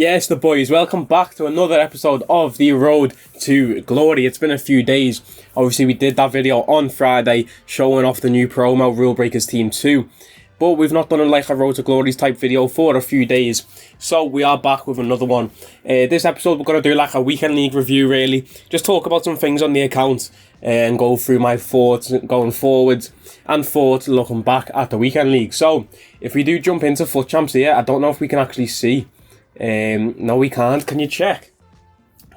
Yes, the boys, welcome back to another episode of The Road to Glory. It's been a few days. Obviously, we did that video on Friday showing off the new promo, Rulebreakers Team 2. But we've not done a Road to Glory type video for a few days. So we are back with another one. This episode, we're going to do a weekend league review, really. Just talk about some things on the account and go through my thoughts going forwards and thoughts looking back at the weekend league. So if we do jump into FUT Champs here, I don't know if we can actually see. No, we can't. Can you check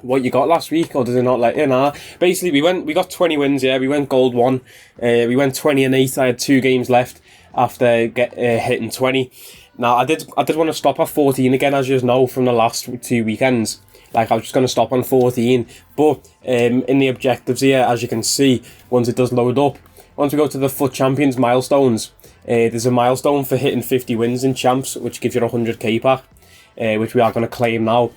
what you got last week, or does it not let you? Nah. Basically, we got 20 wins. Yeah, we went gold 1. We went 20-8. I had 2 games left after hitting 20. Now I did want to stop at 14 again, as you know from the last 2 weekends. I was just going to stop on 14, but in the objectives here, as you can see, once it does load up, once we go to the FUT Champions milestones, there's a milestone for hitting 50 wins in champs, which gives you 100k back. Which we are going to claim now.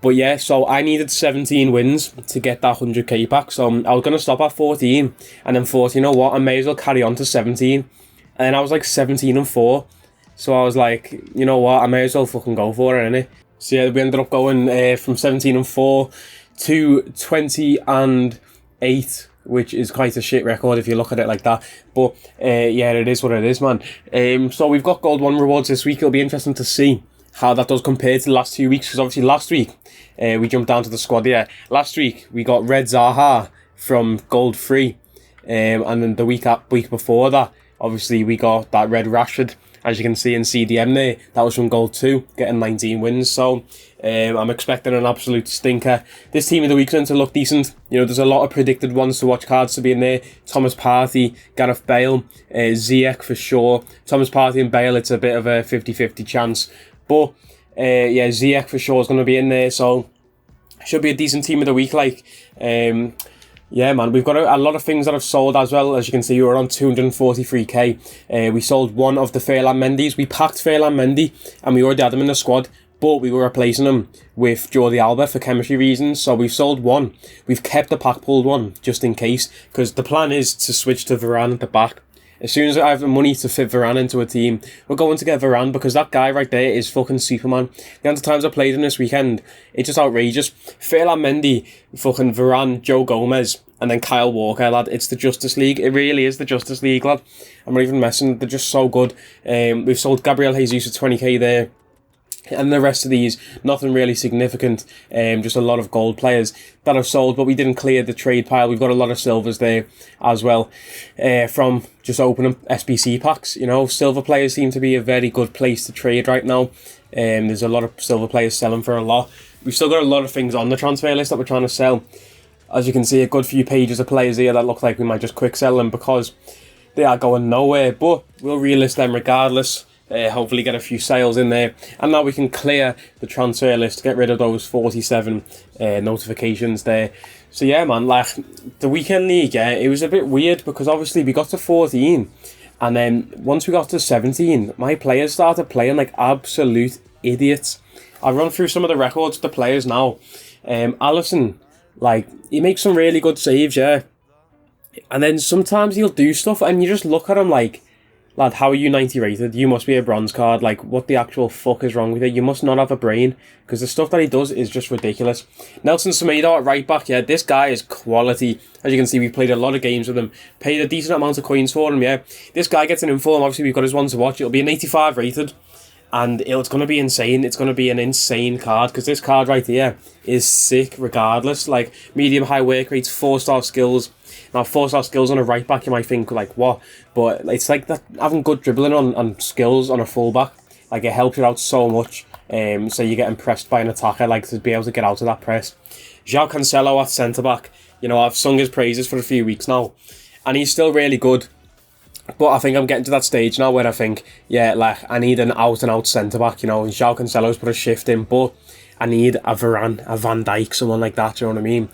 But yeah, so I needed 17 wins to get that 100k back. So I was going to stop at 14 and then thought, you know what, I may as well carry on to 17. And then I was like 17-4. So I was like, you know what, I may as well fucking go for it, innit? So yeah, we ended up going from 17-4 to 20-8. Which is quite a shit record if you look at it like that. But yeah, it is what it is, man. So we've got Gold 1 rewards this week. It'll be interesting to see how that does compare to the last 2 weeks, because obviously last week we jumped down to the squad here. Last week we got Red Zaha from Gold 3, and then the week before that, obviously we got that Red Rashford, as you can see in CDM there. That was from Gold 2, getting 19 wins. So I'm expecting an absolute stinker. This team of the week's going to look decent. You know, there's a lot of predicted ones to watch cards to be in there. Thomas Partey, Gareth Bale, Ziyech for sure. Thomas Partey and Bale, it's a bit of a 50-50 chance. But yeah, Ziyech for sure is going to be in there, so should be a decent team of the week. Yeah, man, we've got a lot of things that have sold as well. As you can see, we were on 243k. We sold one of the Ferland Mendy's. We packed Ferland Mendy, and we already had him in the squad, but we were replacing him with Jordi Alba for chemistry reasons. So we've sold one. We've kept the pack pulled one just in case, because the plan is to switch to Varane at the back. As soon as I have the money to fit Varane into a team, we're going to get Varane, because that guy right there is fucking Superman. The amount of times I played him this weekend, it's just outrageous. Ferland Mendy, fucking Varane, Joe Gomez, and then Kyle Walker, lad. It's the Justice League. It really is the Justice League, lad. I'm not even messing. They're just so good. We've sold Gabriel Jesus at 20k there. And the rest of these, nothing really significant, just a lot of gold players that have sold, but we didn't clear the trade pile. We've got a lot of silvers there as well, from just opening SBC packs. You know, silver players seem to be a very good place to trade right now. There's a lot of silver players selling for a lot. We've still got a lot of things on the transfer list that we're trying to sell. As you can see, a good few pages of players here that look like we might just quick sell them because they are going nowhere, but we'll relist them regardless. Hopefully get a few sales in there, and now we can clear the transfer list, get rid of those 47 notifications there. So yeah, man, the weekend league, it was a bit weird because obviously we got to 14, and then once we got to 17, my players started playing like absolute idiots. I'll run through some of the records of the players now. Alisson, he makes some really good saves, yeah, and then sometimes he'll do stuff and you just look at him like, lad, how are you 90 rated? You must be a bronze card. What the actual fuck is wrong with you? You must not have a brain, because the stuff that he does is just ridiculous. Nelson Semedo at right back, yeah, this guy is quality. As you can see, we played a lot of games with him, paid a decent amount of coins for him, yeah. This guy gets an inform, obviously we've got his one to watch. It'll be an 85 rated, and it's going to be insane. It's going to be an insane card, because this card right here is sick regardless. Medium high work rates, 4-star skills. Now, 4-star skills on a right back, you might think, what? But it's like that, having good dribbling on skills on a full back, it helps you out so much. So you get impressed by an attacker, to be able to get out of that press. João Cancelo at centre back. You know, I've sung his praises for a few weeks now, and he's still really good. But I think I'm getting to that stage now where I think, yeah, I need an out-and-out centre back. You know, João Cancelo's put a shift in, but I need a Varane, a Van Dijk, someone like that, you know what I mean?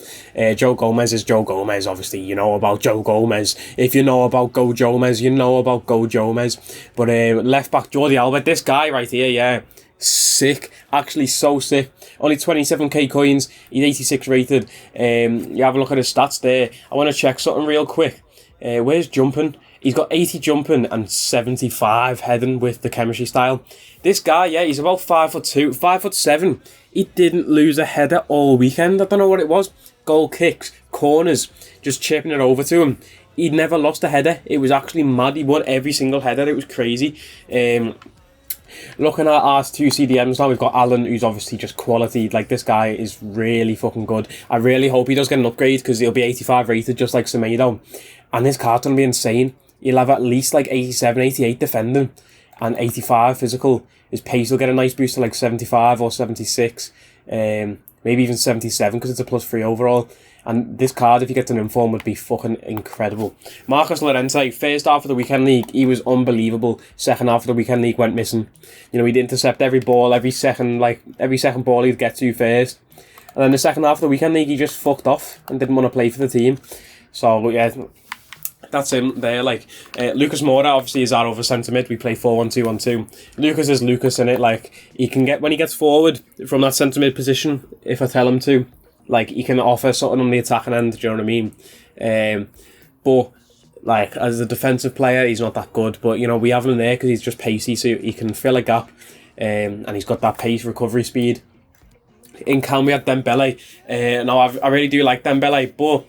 Joe Gomez is Joe Gomez, obviously. You know about Joe Gomez. If you know about Go Jomez, you know about Go Jomez. But left back, Jordi Alba, this guy right here, yeah, sick. Actually, so sick. Only 27k coins. He's 86 rated. You have a look at his stats there. I want to check something real quick. Where's jumping? He's got 80 jumping and 75 heading with the chemistry style. This guy, yeah, he's about 5'2", 5'7". He didn't lose a header all weekend. I don't know what it was. Goal kicks, corners, just chipping it over to him. He'd never lost a header. It was actually mad. He won every single header. It was crazy. Looking at our two CDMs now, we've got Alan, who's obviously just quality. Like, this guy is really fucking good. I really hope he does get an upgrade, because he'll be 85 rated, just like Semedo. And this card's going to be insane. He'll have at least like 87, 88 defending and 85 physical. His pace will get a nice boost to like 75 or 76. Maybe even 77, because it's a +3 overall. And this card, if you get an inform, would be fucking incredible. Marcus Llorente, first half of the weekend league, he was unbelievable. Second half of the weekend league went missing. You know, he'd intercept every ball, every second ball he'd get to first. And then the second half of the weekend league, he just fucked off and didn't want to play for the team. So, yeah, that's him there. Like, Lucas Moura obviously is our over centre mid. We play 4-1-2-1-2. Lucas is Lucas in it. Like, he can get, when he gets forward from that centre mid position, if I tell him to, like, he can offer something on the attacking end. Do you know what I mean? But like, as a defensive player, he's not that good. But you know, we have him there because he's just pacey, so he can fill a gap, and he's got that pace, recovery speed. In Cam, we had Dembele. Now I really do like Dembele, but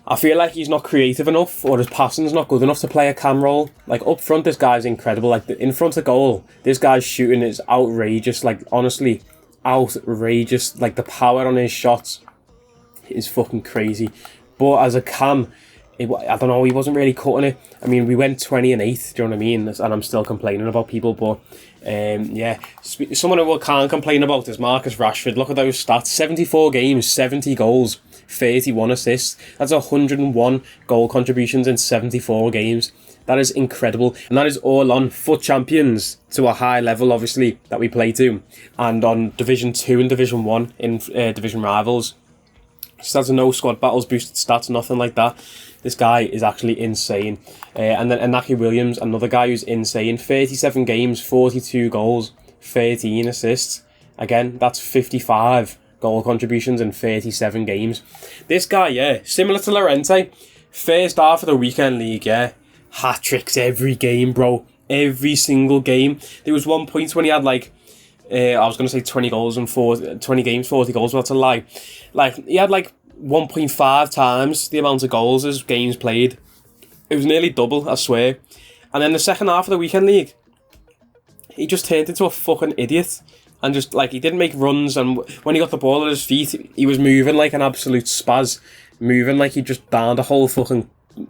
I feel like he's not creative enough, or his passing's not good enough to play a cam role. Like, up front, this guy's incredible. Like, in front of goal, this guy's shooting is outrageous. Like, honestly, outrageous. Like, the power on his shots is fucking crazy. But as a cam, I don't know, he wasn't really cutting it. I mean, we went 20 and 8, do you know what I mean? And I'm still complaining about people, but yeah. Someone who can't complain about is Marcus Rashford. Look at those stats. 74 games, 70 goals, 31 assists. That's 101 goal contributions in 74 games. That is incredible. And that is all on FUT Champions, to a high level, obviously, that we play to. And on Division 2 and Division 1 in Division Rivals. So that's no squad battles, boosted stats, nothing like that. This guy is actually insane. And then Inaki Williams, another guy who's insane. 37 games, 42 goals, 13 assists. Again, that's 55 goal contributions in 37 games. This guy, yeah, similar to Llorente. First half of the weekend league, yeah. Hat-tricks every game, bro. Every single game. There was one point when he had like, I was going to say 20 goals and 20 games, 40 goals, but that's a lie. Like, he had like 1.5 times the amount of goals as games played. It was nearly double, I swear. And then the second half of the weekend league, he just turned into a fucking idiot. And just, like, he didn't make runs, and when he got the ball at his feet, he was moving like an absolute spaz. Moving like he just downed a whole fucking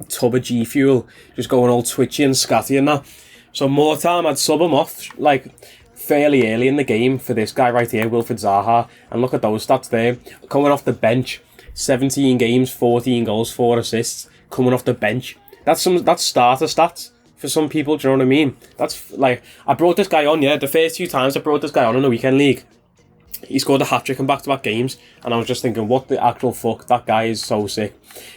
tub of G Fuel, just going all twitchy and scatty and that. So more time, I'd sub him off, like, fairly early in the game for this guy right here, Wilfried Zaha. And look at those stats there. Coming off the bench, 17 games, 14 goals, 4 assists. Coming off the bench. That's starter stats for some people, do you know what I mean? That's, like, I brought this guy on, yeah. The first 2 times I brought this guy on in the weekend league, he scored a hat-trick in back-to-back games, and I was just thinking, what the actual fuck? That guy is so sick.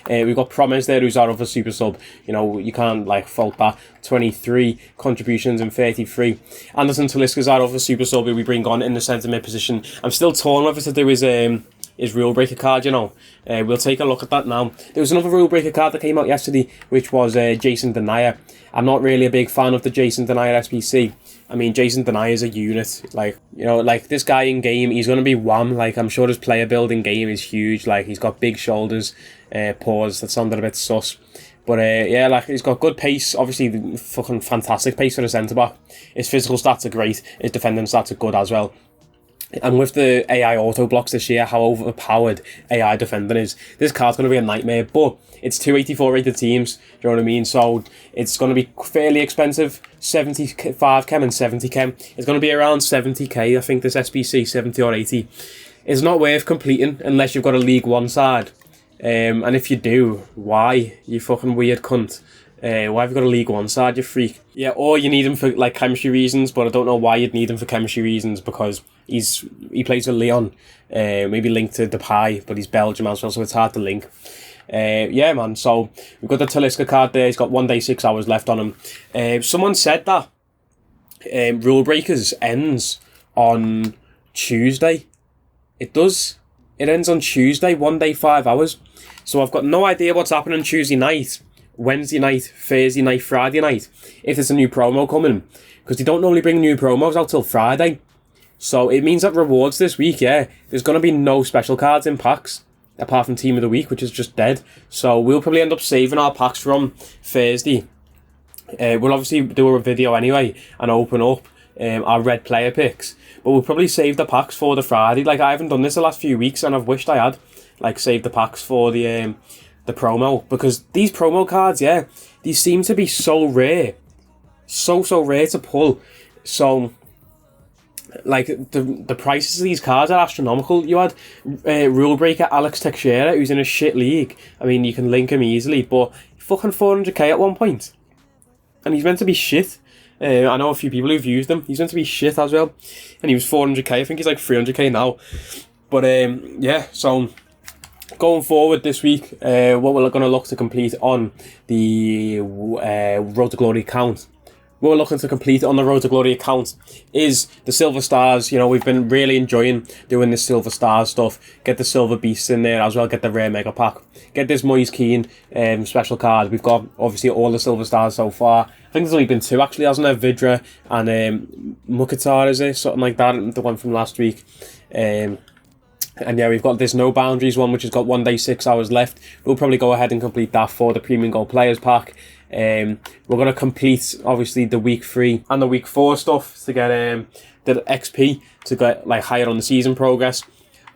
We've got Promes there, who's our other super sub. You know, you can't, like, fault that. 23 contributions and 33. Anderson Talisca's our other super sub, who we bring on in the centre mid position. I'm still torn whether to do his Rulebreaker card, you know. We'll take a look at that now. There was another Rulebreaker card that came out yesterday, which was Jason Denayer. I'm not really a big fan of the Jason Denayer SPC. I mean, Jason Denayer is a unit. Like, you know, like, this guy in game, he's going to be wham. Like, I'm sure his player build in game is huge. Like, he's got big shoulders, paws. That sounded a bit sus. But, yeah, like, he's got good pace. Obviously, fucking fantastic pace for a centre-back. His physical stats are great. His defending stats are good as well. And with the AI auto blocks this year, how overpowered AI defending is, this card's going to be a nightmare. But it's 284 rated teams, do you know what I mean? So it's going to be fairly expensive. 75 chem and 70 chem. It's going to be around 70k, I think, this SBC, 70 or 80. It's not worth completing unless you've got a League 1 side. And if you do, why? You fucking weird cunt. Why have you got a League 1 side, you freak? Yeah, or you need him for, like, chemistry reasons, but I don't know why you'd need him for chemistry reasons, because he plays with Leon, maybe linked to Depay, but he's Belgium as well, so it's hard to link. Yeah, man, so we've got the Talisca card there. He's got 1 day, 6 hours left on him. Someone said that Rulebreakers ends on Tuesday. It does. It ends on Tuesday, 1 day, 5 hours. So I've got no idea what's happening Tuesday night, Wednesday night, Thursday night, Friday night, if there's a new promo coming, because they don't normally bring new promos out till Friday. So it means that rewards this week, there's going to be no special cards in packs, apart from Team of the Week, which is just dead. So we'll probably end up saving our packs from Thursday. We'll obviously do a video anyway and open up our red player picks, but we'll probably save the packs for the Friday. Like, I haven't done this the last few weeks, and I've wished I had, like, saved the packs for the promo, because these promo cards, these seem to be so rare, so rare to pull. So, like, the prices of these cards are astronomical. You had Rulebreaker Alex Teixeira, who's in a shit league. I mean, you can link him easily, but fucking 400k at one point, and he's meant to be shit. I know a few people who've used him. He's meant to be shit as well, and he was 400k. I think he's like 300k now. But so going forward this week, what we're going to look to complete on the Road to Glory account. What we're looking to complete on the Road to Glory account is the Silver Stars. You know, we've been really enjoying doing this Silver Stars stuff. Get the Silver Beasts in there as well, get the Rare Mega Pack. Get this Moise Keane special card. We've got, obviously, all the Silver Stars so far. I think there's only been 2, actually, hasn't there? Vidra and Mukhtar, is it? Something like that, the one from last week. And yeah, we've got this No Boundaries one, which has got 1 day, 6 hours left. We'll probably go ahead and complete that for the Premium Gold Players Pack. We're going to complete, obviously, the week 3 and the week 4 stuff to get the XP to get, like, higher on the season progress.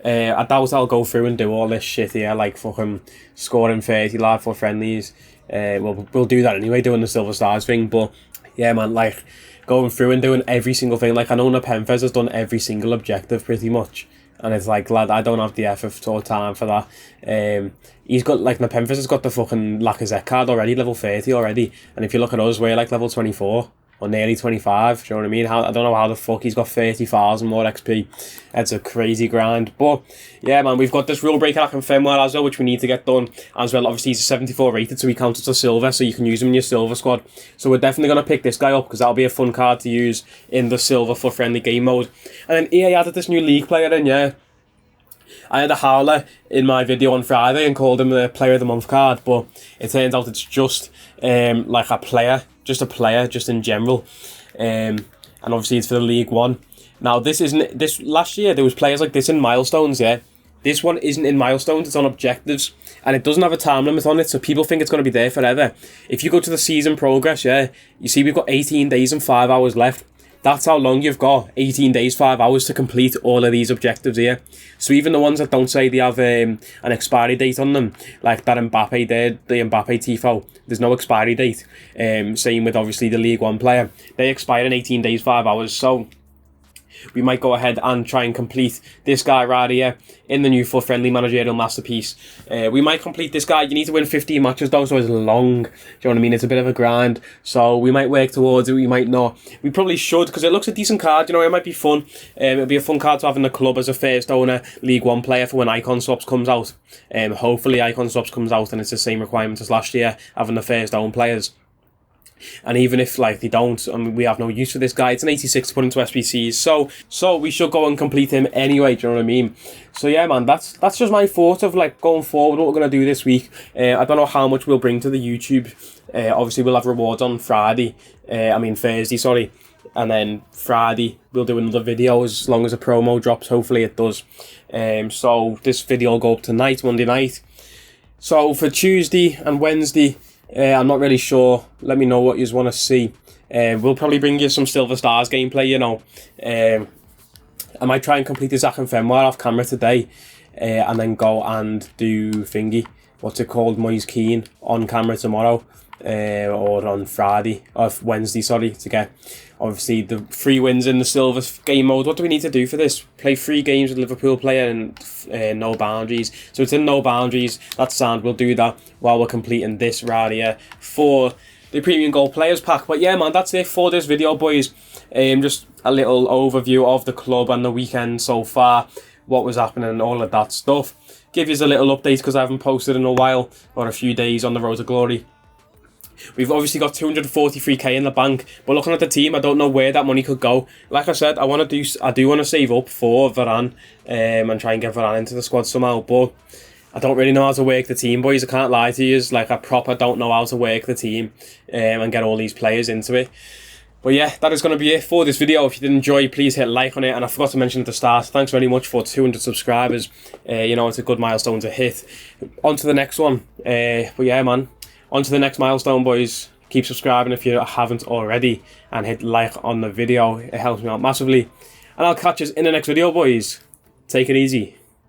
I doubt I'll go through and do all this shit here, like fucking scoring 30 live for friendlies. We'll do that anyway, doing the Silver Stars thing. But yeah, man, like, going through and doing every single thing. Like, I know Nepenthes has done every single objective pretty much, and it's like, lad, I don't have the effort or time for that. He's got, like, Nepenthes has got the fucking Lacazette card already, level 30 already, and if you look at us, we're like level 24 or nearly 25. Do you know what I mean? I don't know how the fuck he's got 30,000 more XP. It's a crazy grind. But yeah, man, we've got this Rulebreaker Akinfenwa as well, which we need to get done as well. Obviously, he's a 74 rated, so he counts as a silver, so you can use him in your silver squad. So we're definitely going to pick this guy up, because that'll be a fun card to use in the silver for friendly game mode. And then EA added this new league player in, I had a howler in my video on Friday and called him the Player of the Month card, but it turns out it's just like a player, just in general. And obviously it's for the League One. Now, this last year there was players like this in Milestones, This one isn't in Milestones, it's on Objectives, and it doesn't have a time limit on it, so people think it's going to be there forever. If you go to the season progress, you see we've got 18 days and 5 hours left. That's how long you've got, 18 days, 5 hours to complete all of these objectives here. So even the ones that don't say they have an expiry date on them, like that Mbappe there, the Mbappe Tifo, there's no expiry date. Same with, obviously, the League One player. They expire in 18 days, 5 hours, so we might go ahead and try and complete this guy right here in the new FUT Friendly Managerial Masterpiece. We might complete this guy. You need to win 15 matches though, so it's long. Do you know what I mean? It's a bit of a grind. So we might work towards it, we might not. We probably should, because it looks a decent card. You know, it might be fun. It'll be a fun card to have in the club as a first owner League One player for when Icon Swaps comes out. Hopefully Icon Swaps comes out and it's the same requirements as last year, having the first own players. And even if, like, they don't, we have no use for this guy, it's an 86 to put into SBCs, so we should go and complete him anyway, do you know what I mean? So yeah, man, that's just my thought of, like, going forward, what we're going to do this week. I don't know how much we'll bring to the YouTube. Obviously we'll have rewards on Thursday, sorry, and then Friday we'll do another video as long as a promo drops. Hopefully it does. So this video will go up tonight, Monday night. So for Tuesday and Wednesday, I'm not really sure. Let me know what you want to see. We'll probably bring you some Silver Stars gameplay, you know. I might try and complete this Akinfenwa off camera today, and then go and do thingy. What's it called? Moise Keane on camera tomorrow, or on Friday, or Wednesday, sorry, to get obviously the 3 wins in the silver game mode. What do we need to do for this? Play 3 games with Liverpool player and No Boundaries. So it's in No Boundaries. That's sound. We'll do that while we're completing this right here for the Premium Gold Players Pack. But yeah, man, that's it for this video, boys. Just a little overview of the club and the weekend so far, what was happening and all of that stuff. Give you a little update because I haven't posted in a while, or a few days, on the Road to Glory. We've obviously got 243k in the bank, but looking at the team, I don't know where that money could go. Like I said, I do want to save up for Varane, and try and get Varane into the squad somehow. But I don't really know how to work the team, boys. I can't lie to you. Like, I proper don't know how to work the team and get all these players into it. But yeah, that is going to be it for this video. If you did enjoy, please hit like on it. And I forgot to mention at the start, thanks very much for 200 subscribers. You know, it's a good milestone to hit. On to the next one. But yeah, man, on to the next milestone, boys. Keep subscribing if you haven't already. And hit like on the video. It helps me out massively. And I'll catch you in the next video, boys. Take it easy.